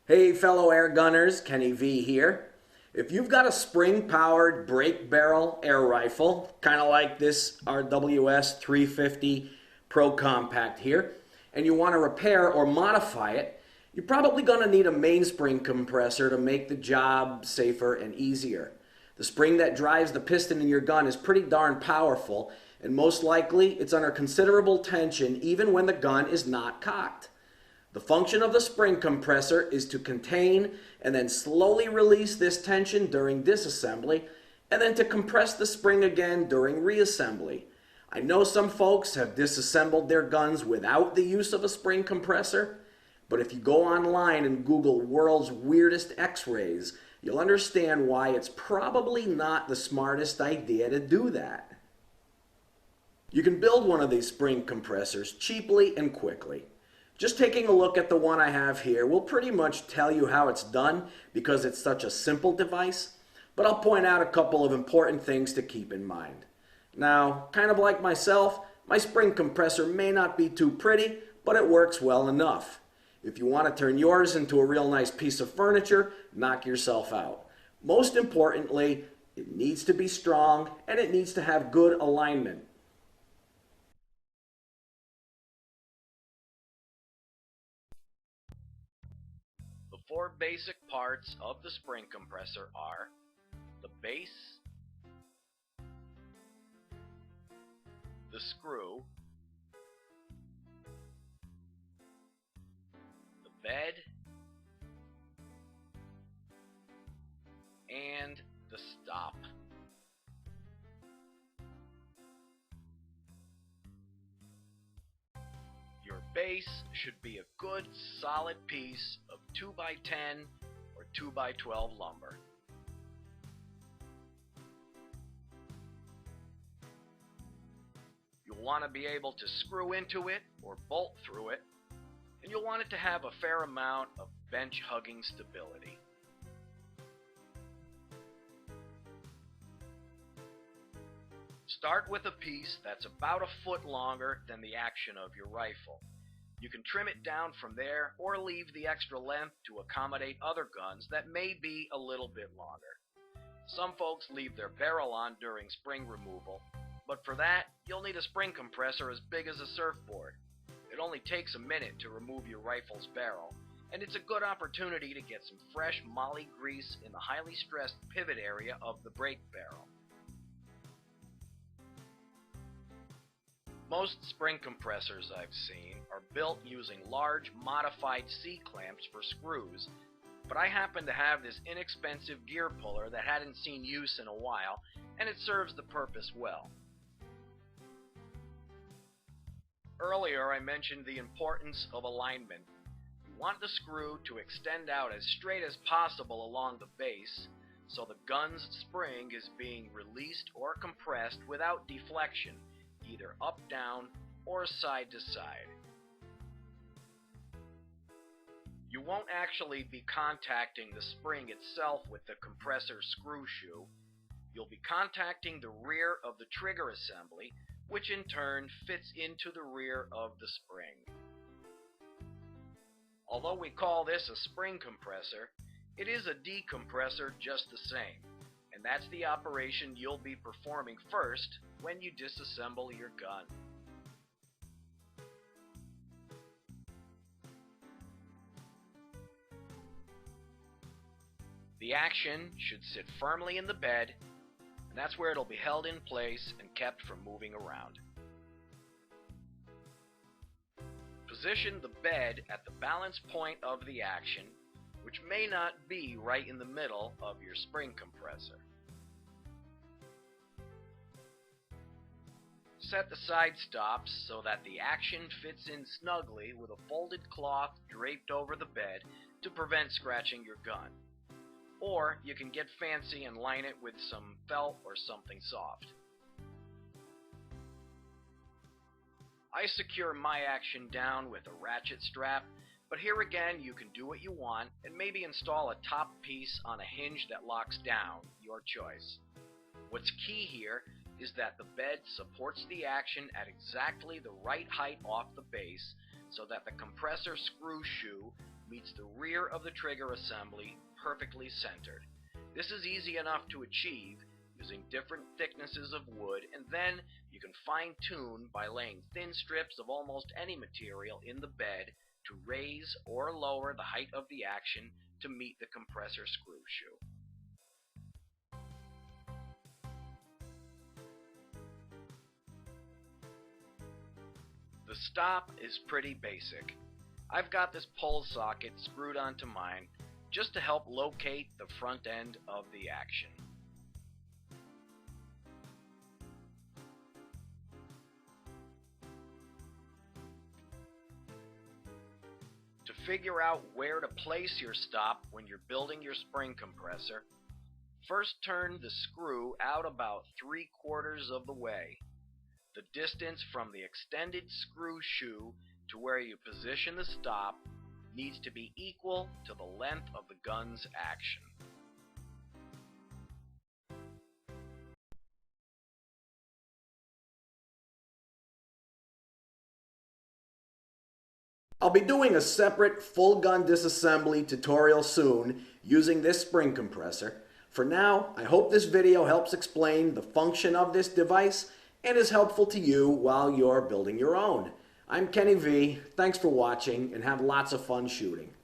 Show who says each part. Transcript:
Speaker 1: Hey fellow air gunners, Kenny V here. If you've got a spring-powered brake barrel air rifle, kind of like this RWS 350 Pro Compact here, and you want to repair or modify it, you're probably going to need a mainspring compressor to make the job safer and easier. The spring that drives the piston in your gun is pretty darn powerful, and most likely it's under considerable tension even when the gun is not cocked. The function of the spring compressor is to contain and then slowly release this tension during disassembly, and then to compress the spring again during reassembly. I know some folks have disassembled their guns without the use of a spring compressor, but if you go online and Google world's weirdest x-rays, you'll understand why it's probably not the smartest idea to do that. You can build one of these spring compressors cheaply and quickly. Just taking a look at the one I have here will pretty much tell you how it's done because it's such a simple device, but I'll point out a couple of important things to keep in mind. Now, kind of like myself, my spring compressor may not be too pretty, but it works well enough. If you want to turn yours into a real nice piece of furniture, knock yourself out. Most importantly, it needs to be strong and it needs to have good alignment.
Speaker 2: The four basic parts of the spring compressor are the base, the screw, the bed, and the stop. Your base should be a good solid piece of 2x10 or 2x12 lumber. You'll want to be able to screw into it or bolt through it, and you'll want it to have a fair amount of bench hugging stability. Start with a piece that's about a foot longer than the action of your rifle. You can trim it down from there or leave the extra length to accommodate other guns that may be a little bit longer. Some folks leave their barrel on during spring removal, but for that, you'll need a spring compressor as big as a surfboard. It only takes a minute to remove your rifle's barrel, and it's a good opportunity to get some fresh moly grease in the highly stressed pivot area of the brake barrel. Most spring compressors I've seen are built using large modified C-clamps for screws, but I happen to have this inexpensive gear puller that hadn't seen use in a while, and it serves the purpose well. Earlier I mentioned the importance of alignment. You want the screw to extend out as straight as possible along the base, so the gun's spring is being released or compressed without deflection, either up, down, or side to side. You won't actually be contacting the spring itself with the compressor screw shoe. You'll be contacting the rear of the trigger assembly, which in turn fits into the rear of the spring. Although we call this a spring compressor, it is a decompressor just the same, and that's the operation you'll be performing first when you disassemble your gun. The action should sit firmly in the bed, and that's where it'll be held in place and kept from moving around. Position the bed at the balance point of the action, which may not be right in the middle of your spring compressor. Set the side stops so that the action fits in snugly with a folded cloth draped over the bed to prevent scratching your gun. Or you can get fancy and line it with some felt or something soft. I secure my action down with a ratchet strap, but here again you can do what you want and maybe install a top piece on a hinge that locks down, your choice. What's key here is that the bed supports the action at exactly the right height off the base so that the compressor screw shoe meets the rear of the trigger assembly perfectly centered. This is easy enough to achieve using different thicknesses of wood, and then you can fine-tune by laying thin strips of almost any material in the bed to raise or lower the height of the action to meet the compressor screw shoe. The stop is pretty basic. I've got this pole socket screwed onto mine just to help locate the front end of the action. To figure out where to place your stop when you're building your spring compressor, first turn the screw out about 3/4 of the way. The distance from the extended screw shoe to where you position the stop needs to be equal to the length of the gun's action.
Speaker 1: I'll be doing a separate full gun disassembly tutorial soon using this spring compressor. For now, I hope this video helps explain the function of this device and is helpful to you while you're building your own. I'm Kenny V. Thanks for watching and have lots of fun shooting.